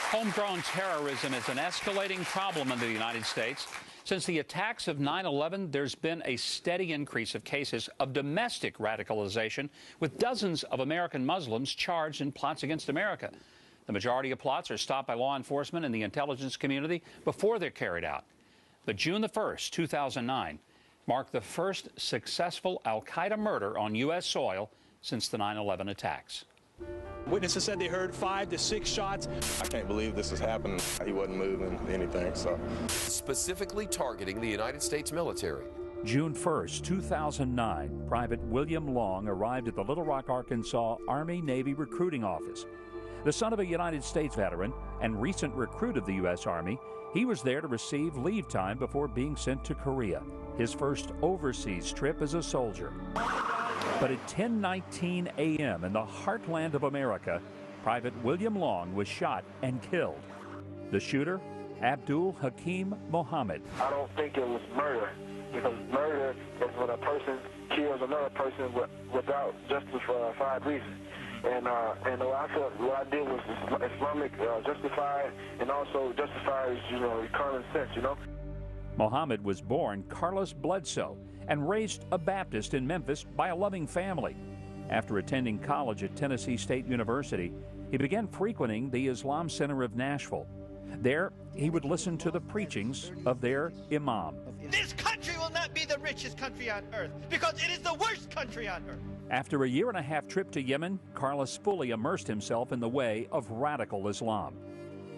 Homegrown terrorism is an escalating problem in the United States. Since the attacks of 9/11, there's been a steady increase of cases of domestic radicalization, with dozens of American Muslims charged in plots against America. The majority of plots are stopped by law enforcement and the intelligence community before they're carried out. But June the 1st, 2009, marked the first successful al-Qaeda murder on U.S. soil since the 9/11 attacks. Witnesses said they heard 5 to 6 shots. I can't believe this is happening. He wasn't moving anything, so. Specifically targeting the United States military. June 1st, 2009, Private William Long arrived at the Little Rock, Arkansas Army-Navy recruiting office. The son of a United States veteran and recent recruit of the U.S. Army, he was there to receive leave time before being sent to Korea, his first overseas trip as a soldier. But at 10:19 a.m. in the heartland of America, Private William Long was shot and killed. The shooter, Abdul Hakim Mohammed. I don't think it was murder, because murder is when a person kills another person without justified reason. And what I did was Islamic justified, and also justifies, common sense, Mohammed was born Carlos Bledsoe and raised a Baptist in Memphis by a loving family. After attending college at Tennessee State University, he began frequenting the Islam Center of Nashville. There, he would listen to the preachings of their imam. This country will not be the richest country on earth, because it is the worst country on earth. After a year-and-a-half trip to Yemen, Carlos fully immersed himself in the way of radical Islam.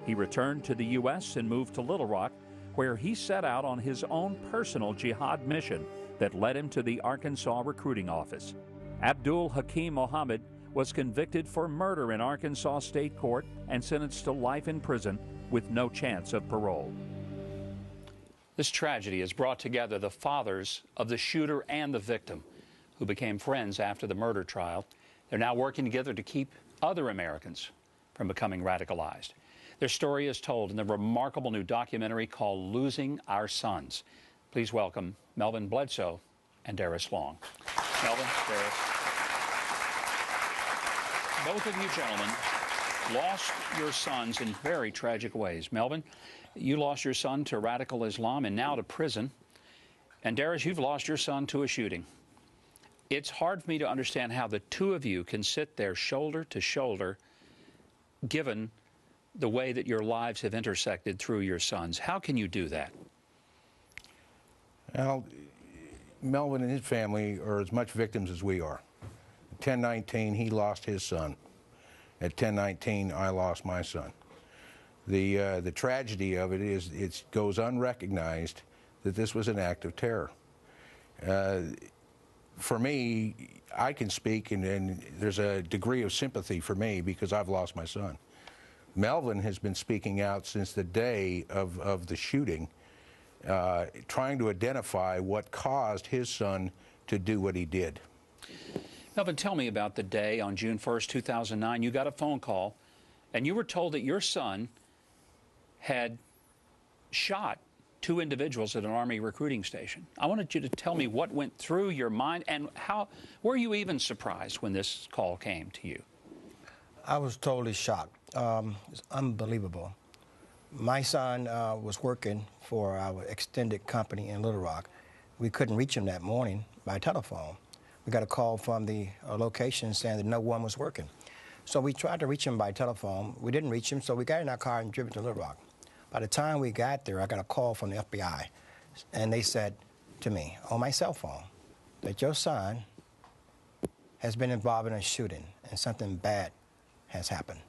He returned to the U.S. and moved to Little Rock, where he set out on his own personal jihad mission that led him to the Arkansas recruiting office. Abdul Hakim Mohammed was convicted for murder in Arkansas State Court and sentenced to life in prison with no chance of parole. This tragedy has brought together the fathers of the shooter and the victim, who became friends after the murder trial. They're now working together to keep other Americans from becoming radicalized. Their story is told in the remarkable new documentary called Losing Our Sons. Please welcome Melvin, Bledsoe, and Daris Long. Melvin, Daris. Both of you gentlemen lost your sons in very tragic ways. Melvin, you lost your son to radical Islam and now to prison. And Daris, you've lost your son to a shooting. It's hard for me to understand how the two of you can sit there shoulder to shoulder, given the way that your lives have intersected through your sons. How can you do that? Well, Melvin and his family are as much victims as we are. At 10:19, he lost his son. At 10:19, I lost my son. The tragedy of it is it goes unrecognized that this was an act of terror. For me, I can speak, and there's a degree of sympathy for me because I've lost my son. Melvin has been speaking out since the day of the shooting, trying to identify what caused his son to do what he did. Melvin, tell me about the day on June 1st, 2009. You got a phone call, and you were told that your son had shot 2 individuals at an Army recruiting station. I wanted you to tell me what went through your mind, and how were you even surprised when this call came to you? I was totally shocked. It's unbelievable. My son was working for our extended company in Little Rock. We couldn't reach him that morning by telephone. We got a call from the location saying that no one was working. So we tried to reach him by telephone. We didn't reach him, so we got in our car and driven to Little Rock. By the time we got there, I got a call from the FBI, and they said to me on my cell phone that your son has been involved in a shooting and something bad has happened.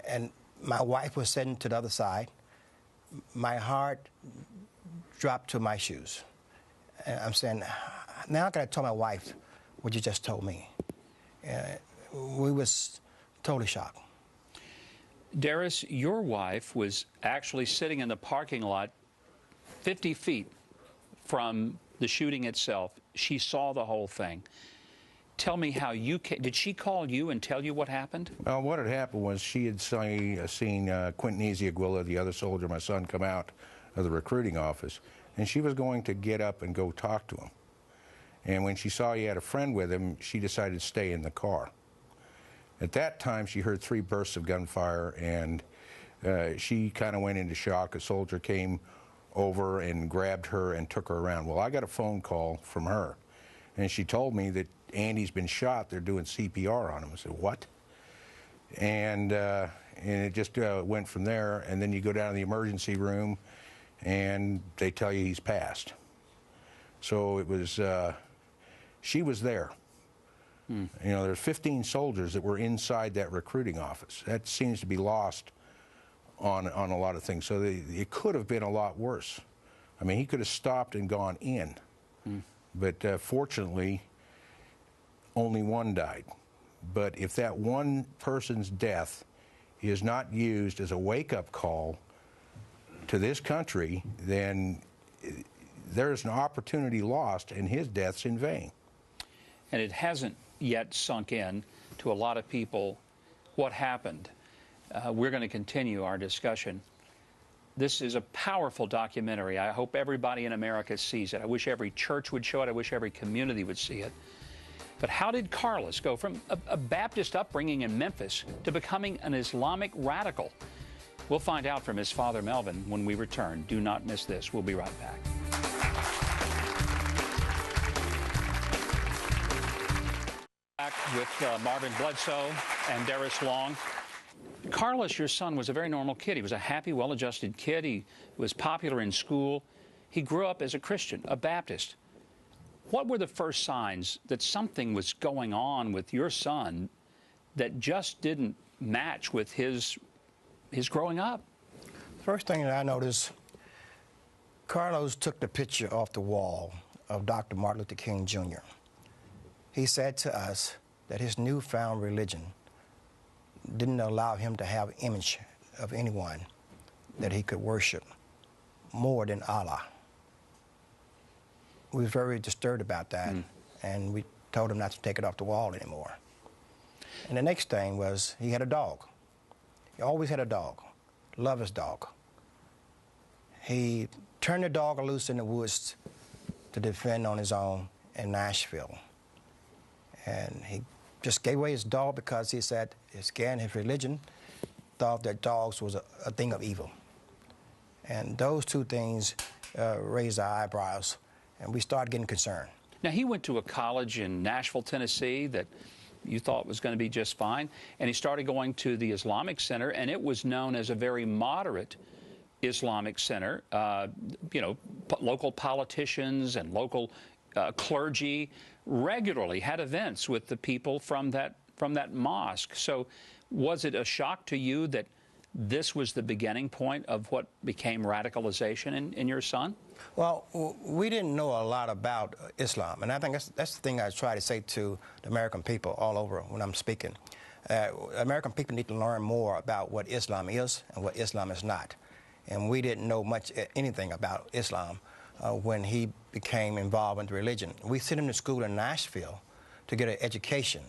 And my wife was sitting to the other side. My heart dropped to my shoes. And I'm saying, now I got to tell my wife what you just told me. We was totally shocked. Daris, your wife was actually sitting in the parking lot 50 feet from the shooting itself. She saw the whole thing. Tell me how you did she call you and tell you what happened? Well, what had happened was she had seen Quentin Ezeaguilla, the other soldier, my son, come out of the recruiting office, and she was going to get up and go talk to him. And when she saw he had a friend with him, she decided to stay in the car. At that time, she heard 3 bursts of gunfire, and She kind of went into shock. A soldier came over and grabbed her and took her around. Well, I got a phone call from her, and she told me that Andy's been shot. They're doing CPR on him. I said, what? And it just went from there. And then you go down to the emergency room, and they tell you he's passed. So it was, she was there. You know, there's 15 soldiers that were inside that recruiting office. That seems to be lost on a lot of things. So it could have been a lot worse. I mean, he could have stopped and gone in. But fortunately, only one died. But if that one person's death is not used as a wake-up call to this country, then there's an opportunity lost, and his death's in vain. And it hasn't yet sunk in to a lot of people what happened. We're going to continue our discussion. This is a powerful documentary. I hope everybody in America sees it. I wish every church would show it. I wish every community would see it. But how did Carlos go from a Baptist upbringing in Memphis to becoming an Islamic radical? We'll find out from his father, Melvin, when we return. Do not miss this. We'll be right back. Back with Marvin Bledsoe and Daris Long. Carlos, your son, was a very normal kid. He was a happy, well-adjusted kid. He was popular in school. He grew up as a Christian, a Baptist. What were the first signs that something was going on with your son that just didn't match with his growing up? First thing that I noticed, Carlos took the picture off the wall of Dr. Martin Luther King Jr. He said to us that his newfound religion didn't allow him to have an image of anyone that he could worship more than Allah. We were very disturbed about that, and we told him not to take it off the wall anymore. And the next thing was he had a dog. He always had a dog, loved his dog. He turned the dog loose in the woods to defend on his own in Nashville. And he just gave away his dog because he said, again, his religion thought that dogs was a thing of evil. And those two things raised our eyebrows, and we started getting concerned. Now, he went to a college in Nashville, Tennessee that you thought was going to be just fine, and he started going to the Islamic Center, and it was known as a very moderate Islamic center. You know, local politicians and local clergy regularly had events with the people from that mosque. So was it a shock to you that this was the beginning point of what became radicalization in your son? Well, we didn't know a lot about Islam, and I think that's the thing I try to say to the American people all over when I'm speaking. American people need to learn more about what Islam is and what Islam is not. And we didn't know anything about Islam when he became involved in the religion. We sent him to school in Nashville to get an education,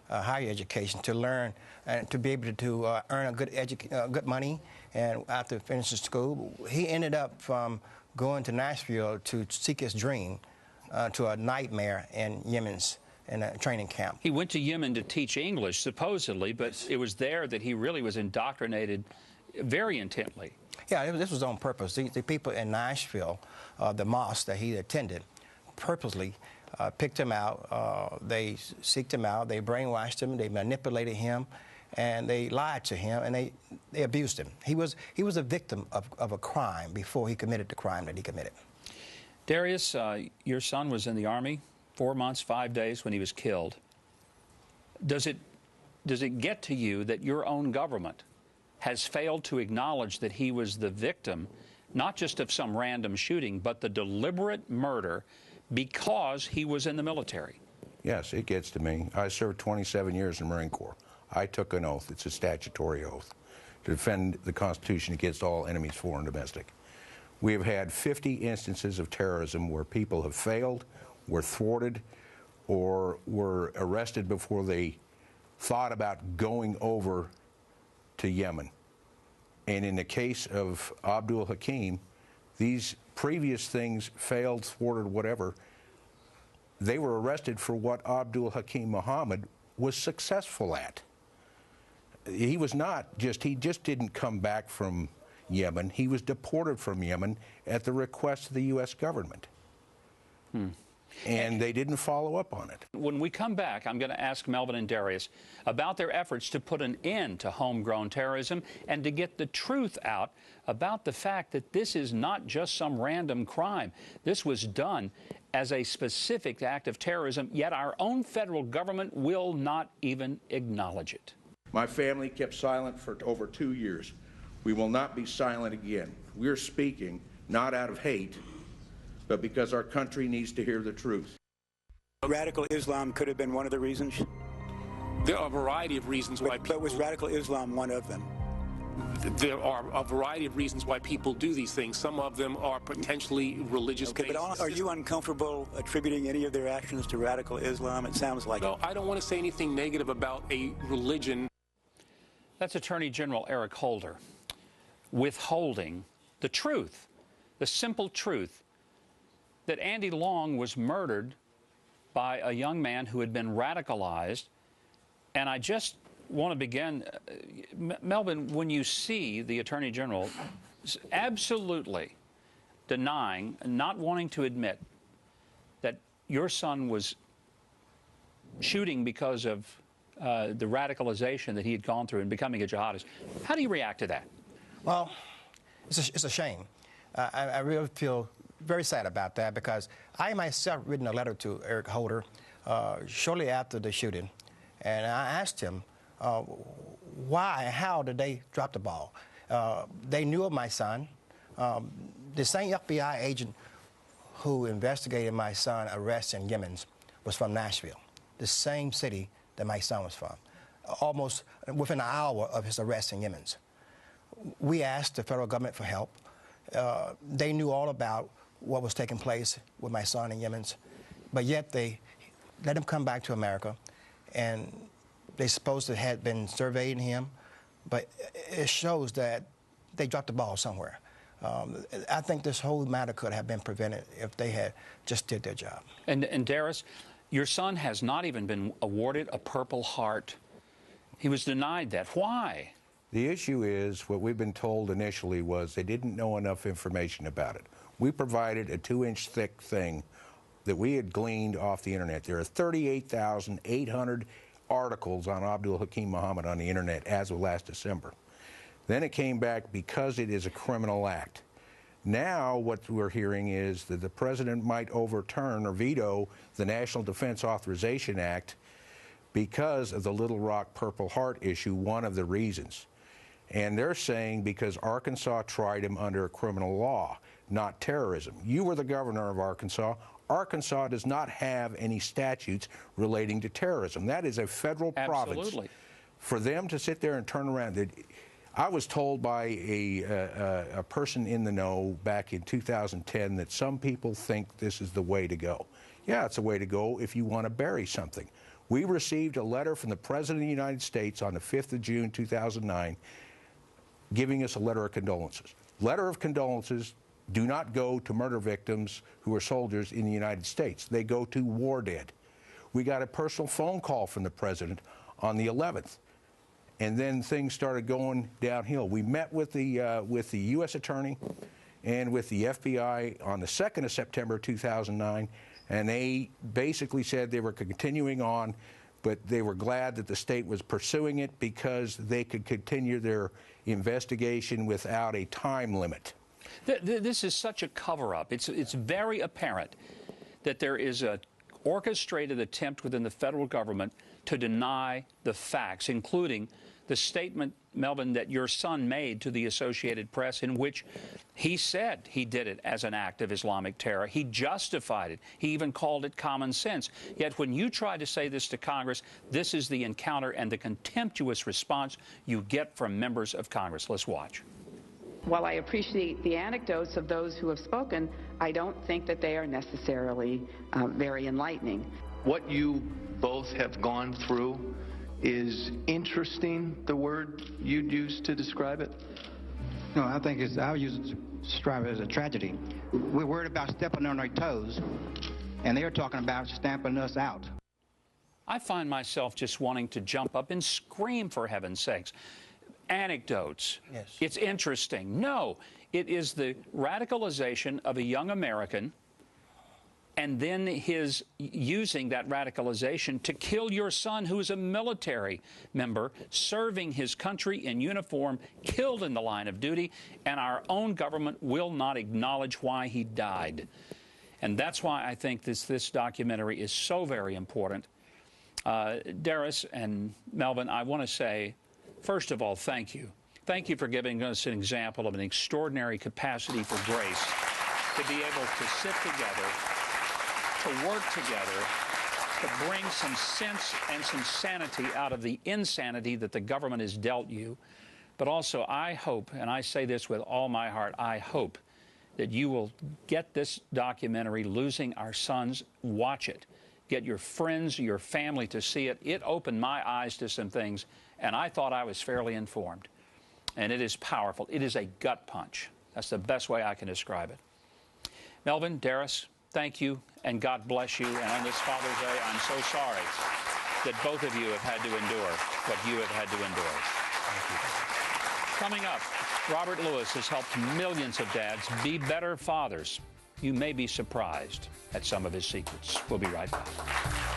a higher education, to learn and to be able to earn a good money. And after finishing school, he ended up from going to Nashville to seek his dream to a nightmare in Yemen's in a training camp. He went to Yemen to teach English, supposedly, but it was there that he really was indoctrinated very intently. Yeah, this was on purpose. The people in Nashville, the mosque that he attended, purposely picked him out. They seeked him out. They brainwashed him. They manipulated him, and they lied to him, and they abused him. He was a victim of a crime before he committed the crime that he committed. Daris, your son was in the Army 4 months, 5 days when he was killed. Does it get to you that your own government has failed to acknowledge that he was the victim, not just of some random shooting, but the deliberate murder because he was in the military? Yes, it gets to me. I served 27 years in the Marine Corps. I took an oath. It's a statutory oath to defend the Constitution against all enemies, foreign and domestic. We have had 50 instances of terrorism where people have failed, were thwarted, or were arrested before they thought about going over to Yemen. And in the case of Abdul Hakim, these previous things failed, thwarted, whatever. They were arrested for what Abdul Hakim Muhammad was successful at. he was not just, he just didn't come back from Yemen. He was deported from Yemen at the request of the U.S. government. And they didn't follow up on it. When we come back, I'm going to ask Melvin and Daris about their efforts to put an end to homegrown terrorism and to get the truth out about the fact that this is not just some random crime. This was done as a specific act of terrorism, yet our own federal government will not even acknowledge it. My family kept silent for over 2 years. We will not be silent again. We're speaking not out of hate, but because our country needs to hear the truth. Radical Islam could have been one of the reasons? There are a variety of reasons why people... But was radical Islam one of them? There are a variety of reasons why people do these things. Some of them are potentially religious. Okay, but are you uncomfortable attributing any of their actions to radical Islam? It sounds like... No, I don't want to say anything negative about a religion. That's Attorney General Eric Holder withholding the truth, the simple truth, that Andy Long was murdered by a young man who had been radicalized. And I just want to begin, Melvin, when you see the Attorney General absolutely denying, not wanting to admit that your son was shooting because of the radicalization that he had gone through and becoming a jihadist, how do you react to that? Well, it's a shame. I really feel very sad about that, because I myself written a letter to Eric Holder shortly after the shooting, and I asked him how did they drop the ball? They knew of my son. The same FBI agent who investigated my son's arrest in Yemen was from Nashville, the same city that my son was from, almost within an hour of his arrest in Yemen. We asked the federal government for help. They knew all about what was taking place with my son in Yemen, but yet they let him come back to America, and they supposed to have been surveying him, but it shows that they dropped the ball somewhere. I think this whole matter could have been prevented if they had just did their job. And Daris, your son has not even been awarded a Purple Heart. He was denied that. Why? The issue is, what we've been told initially was they didn't know enough information about it. We provided a 2-inch thick thing that we had gleaned off the internet. There are 38,800 articles on Abdul Hakim Muhammad on the internet as of last December. Then it came back because it is a criminal act. Now what we're hearing is that the president might overturn or veto the National Defense Authorization Act because of the Little Rock Purple Heart issue, one of the reasons. And they're saying because Arkansas tried him under a criminal law, not terrorism. You were the governor of Arkansas. Arkansas does not have any statutes relating to terrorism. That is a federal province. For them to sit there and turn around, I was told by a person in the know back in 2010 that some people think this is the way to go. Yeah, it's a way to go if you want to bury something. We received a letter from the President of the United States on the 5th of June, 2009, giving us a letter of condolences. Letter of condolences do not go to murder victims who are soldiers in the United States. They go to war dead. We got a personal phone call from the President on the 11th, and then things started going downhill. We met with the U.S. Attorney and with the FBI on the 2nd of September 2009, and they basically said they were continuing on, but they were glad that the state was pursuing it because they could continue their investigation without a time limit. This is such a cover-up. It's very apparent that there is an orchestrated attempt within the federal government to deny the facts, including the statement, Melvin, that your son made to the Associated Press, in which he said he did it as an act of Islamic terror. He justified it. He even called it common sense. Yet when you try to say this to Congress, this is the encounter and the contemptuous response you get from members of Congress. Let's watch. While I appreciate the anecdotes of those who have spoken, I don't think that they are necessarily very enlightening. What you both have gone through is interesting, the word you'd use to describe it? No, I think I would describe it as a tragedy. We're worried about stepping on our toes, and they're talking about stamping us out. I find myself just wanting to jump up and scream, for heaven's sakes. Anecdotes. Yes. It's interesting. No, it is the radicalization of a young American, and then his using that radicalization to kill your son, who is a military member, serving his country in uniform, killed in the line of duty, and our own government will not acknowledge why he died. And that's why I think this documentary is so very important. Daris and Melvin, I want to say, first of all, thank you. Thank you for giving us an example of an extraordinary capacity for grace to be able to sit together, to work together, to bring some sense and some sanity out of the insanity that the government has dealt you. But also, I hope, and I say this with all my heart, I hope that you will get this documentary, Losing Our Sons, watch it. Get your friends, your family to see it. It opened my eyes to some things, and I thought I was fairly informed. And it is powerful. It is a gut punch. That's the best way I can describe it. Melvin, Daris, thank you, and God bless you. And on this Father's Day, I'm so sorry that both of you have had to endure what you have had to endure. Thank you. Coming up, Robert Lewis has helped millions of dads be better fathers. You may be surprised at some of his secrets. We'll be right back.